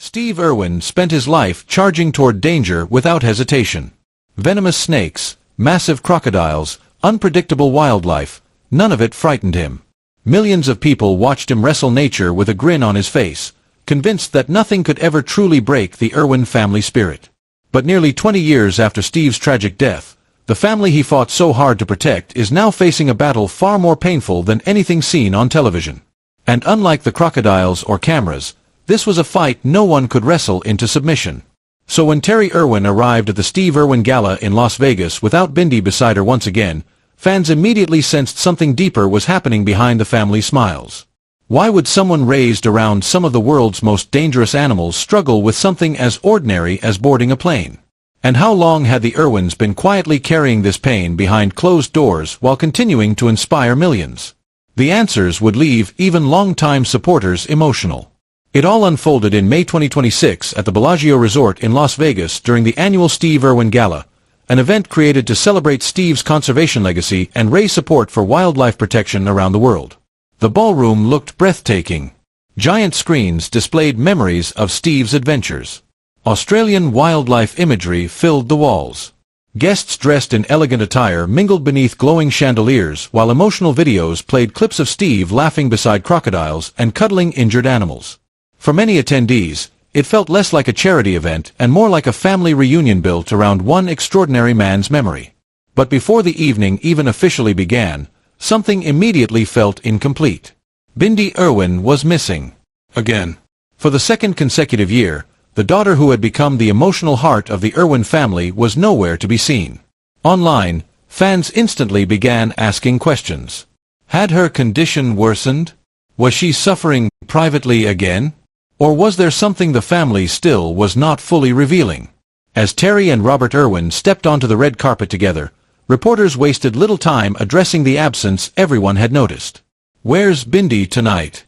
Steve Irwin spent his life charging toward danger without hesitation. Venomous snakes, massive crocodiles, unpredictable wildlife, none of it frightened him. Millions of people watched him wrestle nature with a grin on his face, convinced that nothing could ever truly break the Irwin family spirit. But nearly 20 years after Steve's tragic death, the family he fought so hard to protect is now facing a battle far more painful than anything seen on television. And unlike the crocodiles or cameras, this was a fight no one could wrestle into submission. So when Terry Irwin arrived at the Steve Irwin Gala in Las Vegas without Bindi beside her once again, fans immediately sensed something deeper was happening behind the family's smiles. Why would someone raised around some of the world's most dangerous animals struggle with something as ordinary as boarding a plane? And how long had the Irwins been quietly carrying this pain behind closed doors while continuing to inspire millions? The answers would leave even longtime supporters emotional. It all unfolded in May 2026 at the Bellagio Resort in Las Vegas during the annual Steve Irwin Gala, an event created to celebrate Steve's conservation legacy and raise support for wildlife protection around the world. The ballroom looked breathtaking. Giant screens displayed memories of Steve's adventures. Australian wildlife imagery filled the walls. Guests dressed in elegant attire mingled beneath glowing chandeliers while emotional videos played clips of Steve laughing beside crocodiles and cuddling injured animals. For many attendees, it felt less like a charity event and more like a family reunion built around one extraordinary man's memory. But before the evening even officially began, something immediately felt incomplete. Bindi Irwin was missing. Again. For the second consecutive year, the daughter who had become the emotional heart of the Irwin family was nowhere to be seen. Online, fans instantly began asking questions. Had her condition worsened? Was she suffering privately again? Or was there something the family still was not fully revealing? As Terry and Robert Irwin stepped onto the red carpet together, reporters wasted little time addressing the absence everyone had noticed. "Where's Bindi tonight?"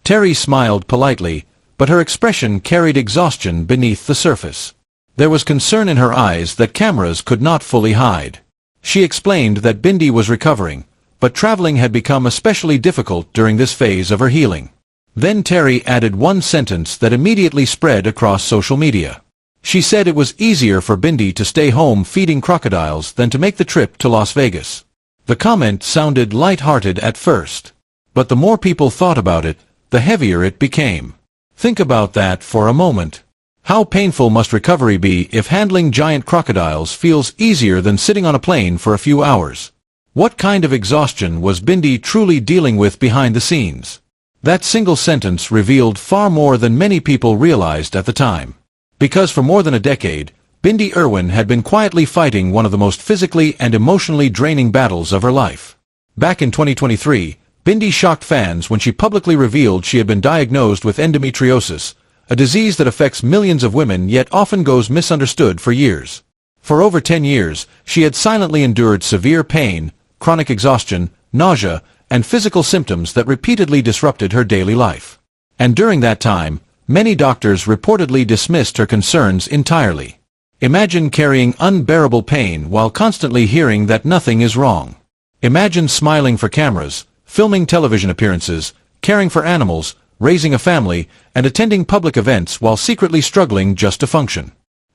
Terry smiled politely, but her expression carried exhaustion beneath the surface. There was concern in her eyes that cameras could not fully hide. She explained that Bindi was recovering, but traveling had become especially difficult during this phase of her healing. Then Terry added one sentence that immediately spread across social media. She said it was easier for Bindi to stay home feeding crocodiles than to make the trip to Las Vegas. The comment sounded light-hearted at first, but the more people thought about it, the heavier it became. Think about that for a moment. How painful must recovery be if handling giant crocodiles feels easier than sitting on a plane for a few hours? What kind of exhaustion was Bindi truly dealing with behind the scenes? That single sentence revealed far more than many people realized at the time. Because for more than a decade, Bindi Irwin had been quietly fighting one of the most physically and emotionally draining battles of her life. Back in 2023, Bindi shocked fans when she publicly revealed she had been diagnosed with endometriosis, a disease that affects millions of women yet often goes misunderstood for years. For over 10 years, she had silently endured severe pain, chronic exhaustion, nausea, and physical symptoms that repeatedly disrupted her daily life. And during that time, many doctors reportedly dismissed her concerns entirely. Imagine carrying unbearable pain while constantly hearing that nothing is wrong. Imagine smiling for cameras, filming television appearances, caring for animals, raising a family, and attending public events while secretly struggling just to function.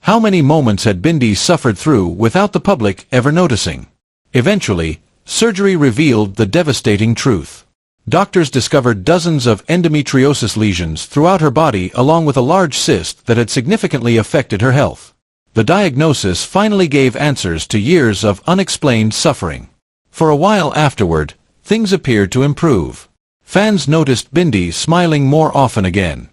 How many moments had Bindi suffered through without the public ever noticing? Eventually, surgery revealed the devastating truth. Doctors discovered dozens of endometriosis lesions throughout her body along with a large cyst that had significantly affected her health. The diagnosis finally gave answers to years of unexplained suffering. For a while afterward, things appeared to improve. Fans noticed Bindi smiling more often again.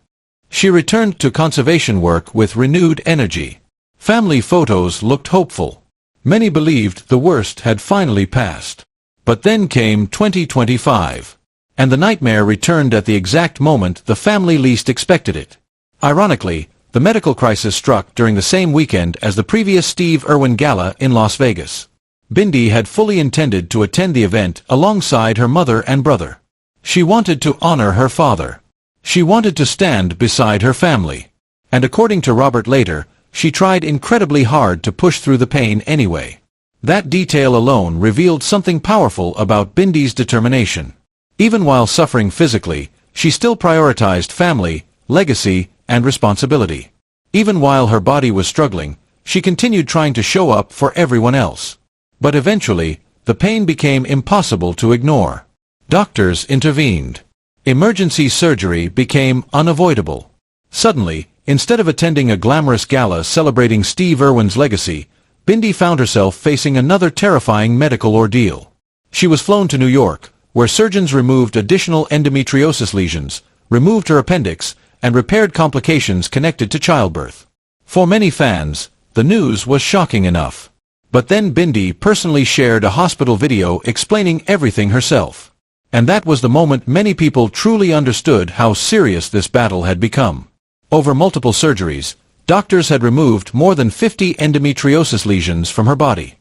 She returned to conservation work with renewed energy. Family photos looked hopeful. Many believed the worst had finally passed. But then came 2025. And the nightmare returned at the exact moment the family least expected it. Ironically, the medical crisis struck during the same weekend as the previous Steve Irwin Gala in Las Vegas. Bindi had fully intended to attend the event alongside her mother and brother. She wanted to honor her father. She wanted to stand beside her family. And according to Robert later, she tried incredibly hard to push through the pain anyway. That detail alone revealed something powerful about Bindi's determination. Even while suffering physically, she still prioritized family, legacy, and responsibility. Even while her body was struggling, she continued trying to show up for everyone else. But eventually, the pain became impossible to ignore. Doctors intervened. Emergency surgery became unavoidable. Suddenly, instead of attending a glamorous gala celebrating Steve Irwin's legacy, Bindi found herself facing another terrifying medical ordeal. She was flown to New York, where surgeons removed additional endometriosis lesions, removed her appendix, and repaired complications connected to childbirth. For many fans, the news was shocking enough. But then Bindi personally shared a hospital video explaining everything herself. And that was the moment many people truly understood how serious this battle had become. Over multiple surgeries, doctors had removed more than 50 endometriosis lesions from her body.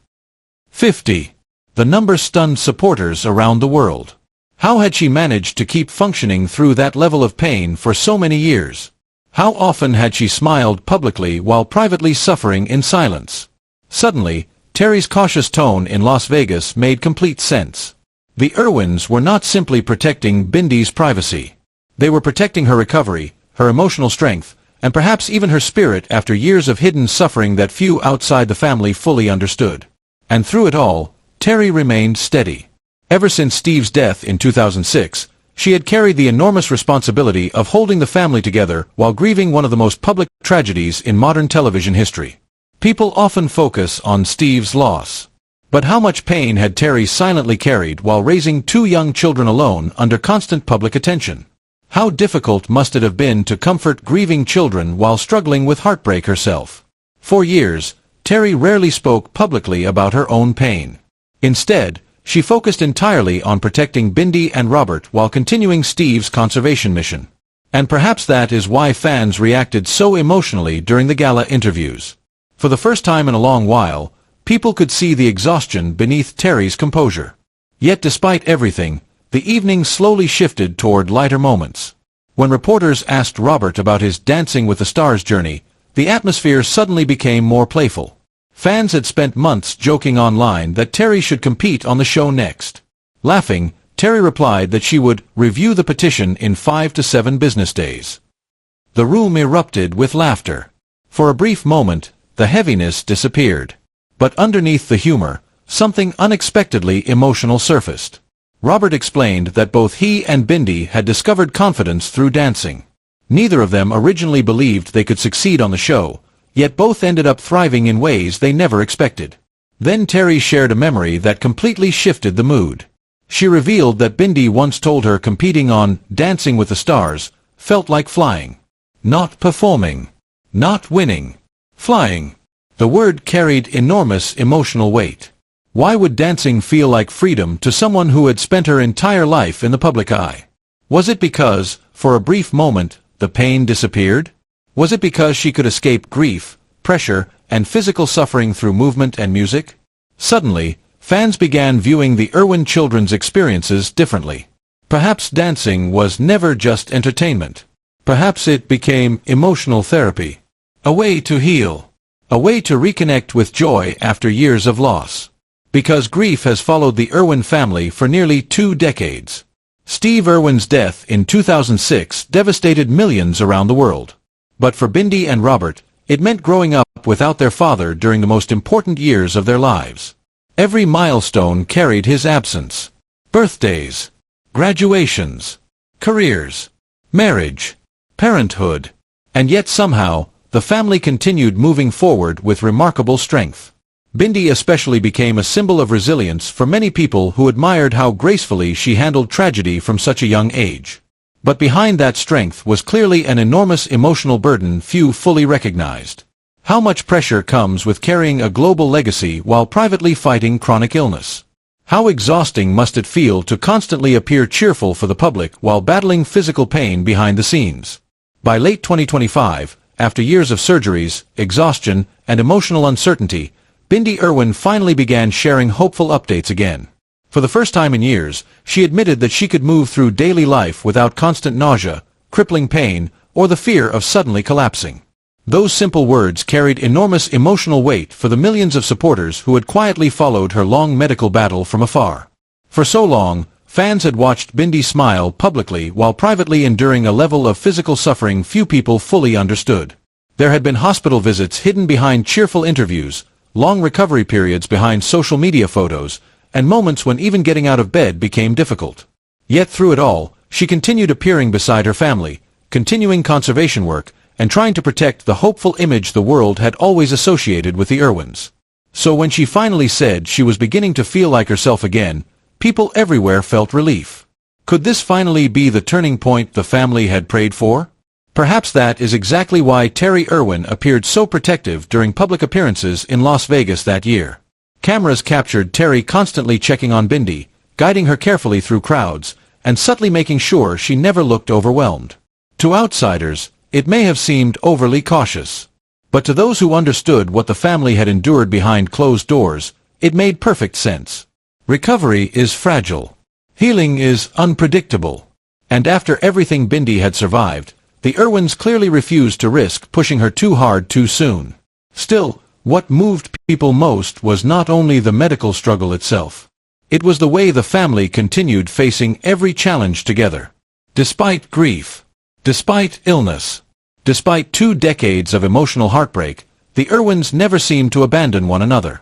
50. The number stunned supporters around the world. How had she managed to keep functioning through that level of pain for so many years? How often had she smiled publicly while privately suffering in silence? Suddenly, Terry's cautious tone in Las Vegas made complete sense. The Irwins were not simply protecting Bindi's privacy. They were protecting her recovery, her emotional strength, and perhaps even her spirit after years of hidden suffering that few outside the family fully understood. And through it all, Terry remained steady. Ever since Steve's death in 2006, she had carried the enormous responsibility of holding the family together while grieving one of the most public tragedies in modern television history. People often focus on Steve's loss. But how much pain had Terry silently carried while raising two young children alone under constant public attention? How difficult must it have been to comfort grieving children while struggling with heartbreak herself? For years, Terry rarely spoke publicly about her own pain. Instead, she focused entirely on protecting Bindi and Robert while continuing Steve's conservation mission. And perhaps that is why fans reacted so emotionally during the gala interviews. For the first time in a long while, people could see the exhaustion beneath Terry's composure. Yet despite everything, the evening slowly shifted toward lighter moments. When reporters asked Robert about his Dancing with the Stars journey, the atmosphere suddenly became more playful. Fans had spent months joking online that Terry should compete on the show next. Laughing, Terry replied that she would review the petition in 5 to 7 business days. The room erupted with laughter. For a brief moment, the heaviness disappeared. But underneath the humor, something unexpectedly emotional surfaced. Robert explained that both he and Bindi had discovered confidence through dancing. Neither of them originally believed they could succeed on the show, yet both ended up thriving in ways they never expected. Then Terry shared a memory that completely shifted the mood. She revealed that Bindi once told her competing on Dancing with the Stars felt like flying. Not performing. Not winning. Flying. The word carried enormous emotional weight. Why would dancing feel like freedom to someone who had spent her entire life in the public eye? Was it because, for a brief moment, the pain disappeared? Was it because she could escape grief, pressure, and physical suffering through movement and music? Suddenly, fans began viewing the Irwin children's experiences differently. Perhaps dancing was never just entertainment. Perhaps it became emotional therapy. A way to heal. A way to reconnect with joy after years of loss. Because grief has followed the Irwin family for nearly 2 decades. Steve Irwin's death in 2006 devastated millions around the world. But for Bindi and Robert, it meant growing up without their father during the most important years of their lives. Every milestone carried his absence. Birthdays, graduations, careers, marriage, parenthood. And yet somehow, the family continued moving forward with remarkable strength. Bindi especially became a symbol of resilience for many people who admired how gracefully she handled tragedy from such a young age. But behind that strength was clearly an enormous emotional burden few fully recognized. How much pressure comes with carrying a global legacy while privately fighting chronic illness? How exhausting must it feel to constantly appear cheerful for the public while battling physical pain behind the scenes? By late 2025, after years of surgeries, exhaustion, and emotional uncertainty, Bindi Irwin finally began sharing hopeful updates again. For the first time in years, she admitted that she could move through daily life without constant nausea, crippling pain, or the fear of suddenly collapsing. Those simple words carried enormous emotional weight for the millions of supporters who had quietly followed her long medical battle from afar. For so long, Fans had watched Bindi smile publicly while privately enduring a level of physical suffering few people fully understood. There had been hospital visits hidden behind cheerful interviews, long recovery periods behind social media photos, and moments when even getting out of bed became difficult. Yet through it all, she continued appearing beside her family, continuing conservation work, and trying to protect the hopeful image the world had always associated with the Irwins. So when she finally said she was beginning to feel like herself again, people everywhere felt relief. Could this finally be the turning point the family had prayed for? Perhaps that is exactly why Terry Irwin appeared so protective during public appearances in Las Vegas that year. Cameras captured Terry constantly checking on Bindi, guiding her carefully through crowds, and subtly making sure she never looked overwhelmed. To outsiders, it may have seemed overly cautious. But to those who understood what the family had endured behind closed doors, it made perfect sense. Recovery is fragile. Healing is unpredictable. And after everything Bindi had survived, the Irwins clearly refused to risk pushing her too hard too soon. Still, what moved people most was not only the medical struggle itself. It was the way the family continued facing every challenge together. Despite grief, despite illness, despite 2 decades of emotional heartbreak, the Irwins never seemed to abandon one another.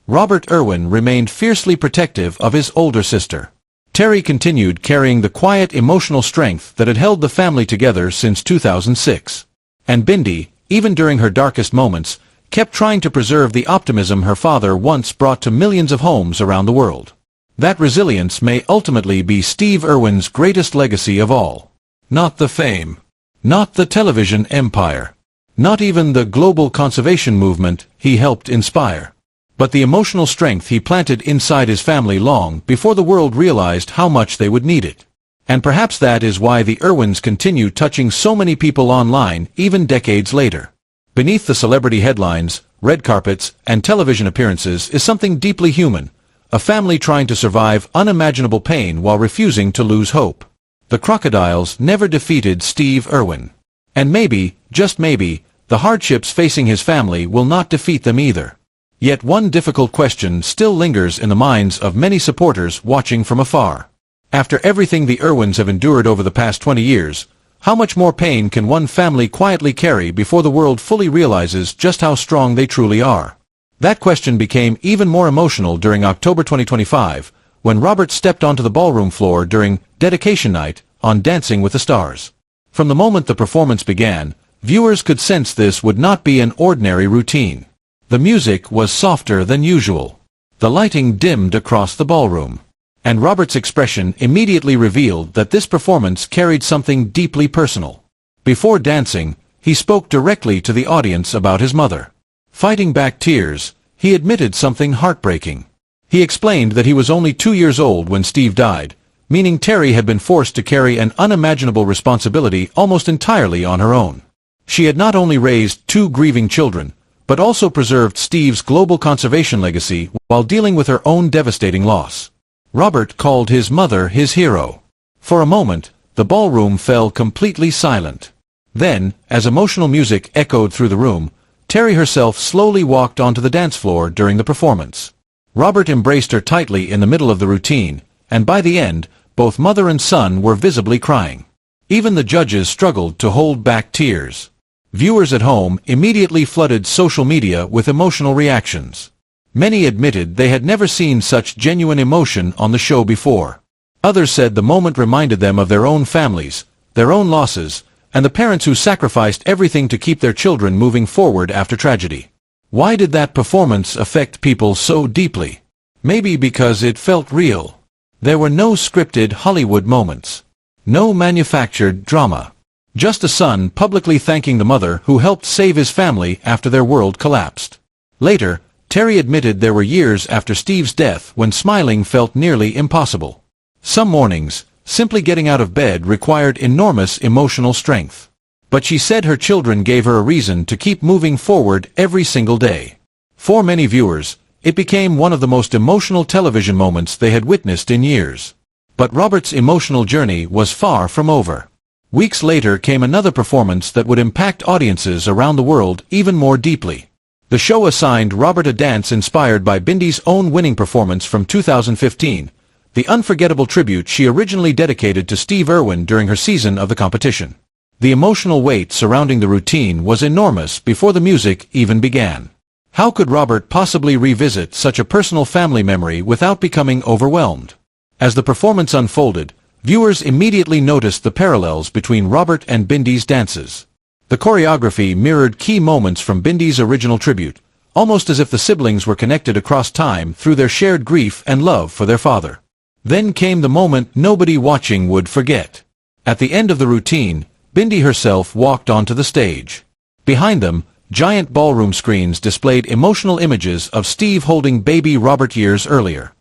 Robert Irwin remained fiercely protective of his older sister. Terry continued carrying the quiet emotional strength that had held the family together since 2006. And Bindi, even during her darkest moments, kept trying to preserve the optimism her father once brought to millions of homes around the world. That resilience may ultimately be Steve Irwin's greatest legacy of all. Not the fame. Not the television empire. Not even the global conservation movement he helped inspire. But the emotional strength he planted inside his family long before the world realized how much they would need it. And perhaps that is why the Irwins continue touching so many people online even decades later. Beneath the celebrity headlines, red carpets, and television appearances is something deeply human, a family trying to survive unimaginable pain while refusing to lose hope. The Crocodiles never defeated Steve Irwin. And maybe, just maybe, the hardships facing his family will not defeat them either. Yet one difficult question still lingers in the minds of many supporters watching from afar. After everything the Irwins have endured over the past 20 years, how much more pain can one family quietly carry before the world fully realizes just how strong they truly are? That question became even more emotional during October 2025, when Robert stepped onto the ballroom floor during dedication night on Dancing with the Stars. From the moment the performance began, viewers could sense this would not be an ordinary routine. The music was softer than usual. The lighting dimmed across the ballroom. And Robert's expression immediately revealed that this performance carried something deeply personal. Before dancing, he spoke directly to the audience about his mother. Fighting back tears, he admitted something heartbreaking. He explained that he was only 2 years old when Steve died, meaning Terry had been forced to carry an unimaginable responsibility almost entirely on her own. She had not only raised 2 grieving children, but also preserved Steve's global conservation legacy while dealing with her own devastating loss. Robert called his mother his hero. For a moment, the ballroom fell completely silent. Then, as emotional music echoed through the room, Terry herself slowly walked onto the dance floor during the performance. Robert embraced her tightly in the middle of the routine, and by the end, both mother and son were visibly crying. Even the judges struggled to hold back tears. Viewers at home immediately flooded social media with emotional reactions. Many admitted they had never seen such genuine emotion on the show before. Others said the moment reminded them of their own families, their own losses, and the parents who sacrificed everything to keep their children moving forward after tragedy. Why did that performance affect people so deeply? Maybe because it felt real. There were no scripted Hollywood moments. No manufactured drama. Just a son publicly thanking the mother who helped save his family after their world collapsed. Later, Terry admitted there were years after Steve's death when smiling felt nearly impossible. Some mornings, simply getting out of bed required enormous emotional strength. But she said her children gave her a reason to keep moving forward every single day. For many viewers, it became one of the most emotional television moments they had witnessed in years. But Robert's emotional journey was far from over. Weeks later came another performance that would impact audiences around the world even more deeply. The show assigned Robert a dance inspired by Bindi's own winning performance from 2015, the unforgettable tribute she originally dedicated to Steve Irwin during her season of the competition. The emotional weight surrounding the routine was enormous before the music even began. How could Robert possibly revisit such a personal family memory without becoming overwhelmed? As the performance unfolded, viewers immediately noticed the parallels between Robert and Bindi's dances. The choreography mirrored key moments from Bindi's original tribute, almost as if the siblings were connected across time through their shared grief and love for their father. Then came the moment nobody watching would forget. At the end of the routine, Bindi herself walked onto the stage. Behind them, giant ballroom screens displayed emotional images of Steve holding baby Robert years earlier.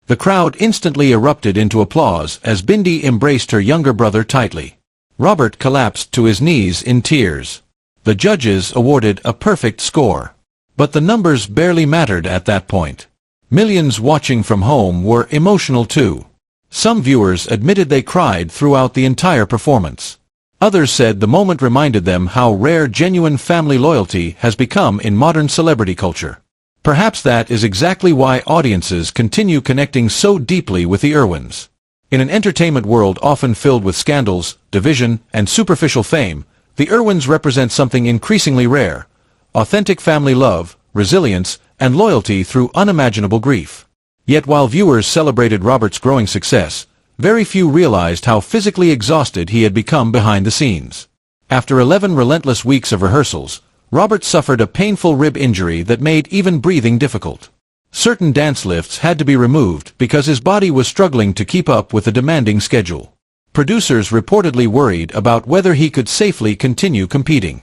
The crowd instantly erupted into applause as Bindi embraced her younger brother tightly. Robert collapsed to his knees in tears. The judges awarded a perfect score. But the numbers barely mattered at that point. Millions watching from home were emotional too. Some viewers admitted they cried throughout the entire performance. Others said the moment reminded them how rare genuine family loyalty has become in modern celebrity culture. Perhaps that is exactly why audiences continue connecting so deeply with the Irwins. In an entertainment world often filled with scandals, division, and superficial fame, the Irwins represent something increasingly rare: authentic family love, resilience, and loyalty through unimaginable grief. Yet while viewers celebrated Robert's growing success, very few realized how physically exhausted he had become behind the scenes. After 11 relentless weeks of rehearsals, Robert suffered a painful rib injury that made even breathing difficult. Certain dance lifts had to be removed because his body was struggling to keep up with the demanding schedule. Producers reportedly worried about whether he could safely continue competing.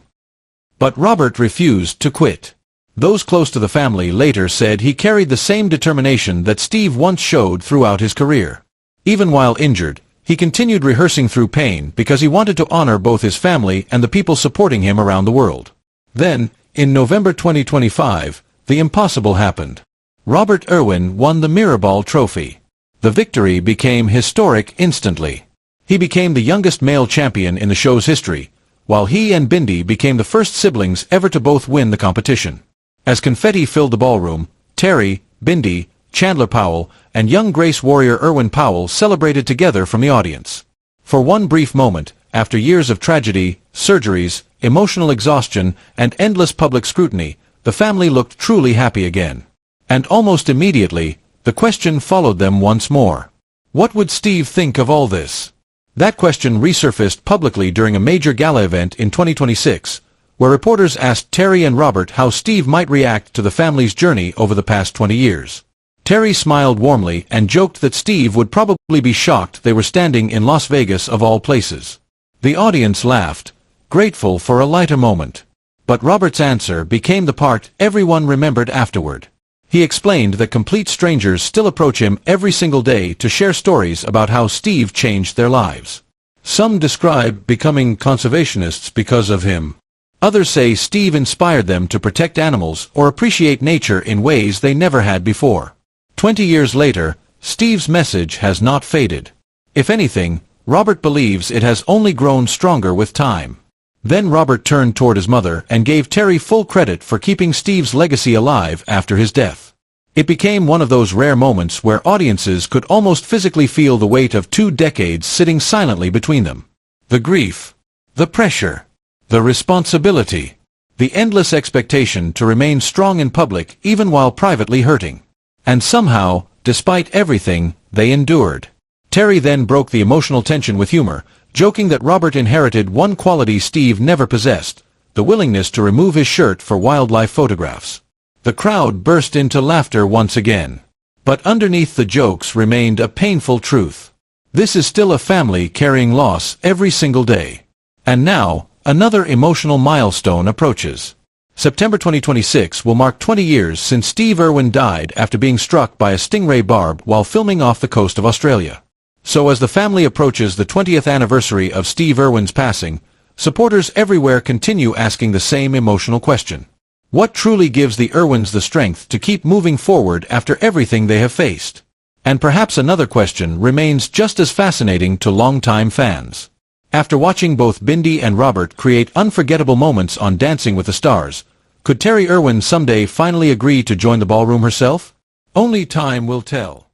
But Robert refused to quit. Those close to the family later said he carried the same determination that Steve once showed throughout his career. Even while injured, he continued rehearsing through pain because he wanted to honor both his family and the people supporting him around the world. Then, in November 2025, the impossible happened. Robert Irwin won the Mirrorball Trophy. The victory became historic instantly. He became the youngest male champion in the show's history, while he and Bindi became the first siblings ever to both win the competition. As confetti filled the ballroom, Terry, Bindi, Chandler Powell, and young Grace warrior Irwin Powell celebrated together from the audience. For one brief moment, after years of tragedy, surgeries, emotional exhaustion, and endless public scrutiny, the family looked truly happy again. And almost immediately, the question followed them once more. What would Steve think of all this? That question resurfaced publicly during a major gala event in 2026, where reporters asked Terry and Robert how Steve might react to the family's journey over the past 20 years. Terry smiled warmly and joked that Steve would probably be shocked they were standing in Las Vegas of all places. The audience laughed, grateful for a lighter moment. But Robert's answer became the part everyone remembered afterward. He explained that complete strangers still approach him every single day to share stories about how Steve changed their lives. Some describe becoming conservationists because of him. Others say Steve inspired them to protect animals or appreciate nature in ways they never had before. 20 years later, Steve's message has not faded. If anything, Robert believes it has only grown stronger with time. Then Robert turned toward his mother and gave Terry full credit for keeping Steve's legacy alive after his death. It became one of those rare moments where audiences could almost physically feel the weight of 2 decades sitting silently between them. The grief, the pressure, the responsibility, the endless expectation to remain strong in public even while privately hurting. And somehow, despite everything, they endured. Terry then broke the emotional tension with humor, joking that Robert inherited one quality Steve never possessed: the willingness to remove his shirt for wildlife photographs. The crowd burst into laughter once again. But underneath the jokes remained a painful truth. This is still a family carrying loss every single day. And now, another emotional milestone approaches. September 2026 will mark 20 years since Steve Irwin died after being struck by a stingray barb while filming off the coast of Australia. So as the family approaches the 20th anniversary of Steve Irwin's passing, supporters everywhere continue asking the same emotional question. What truly gives the Irwins the strength to keep moving forward after everything they have faced? And perhaps another question remains just as fascinating to longtime fans. After watching both Bindi and Robert create unforgettable moments on Dancing with the Stars, could Terry Irwin someday finally agree to join the ballroom herself? Only time will tell.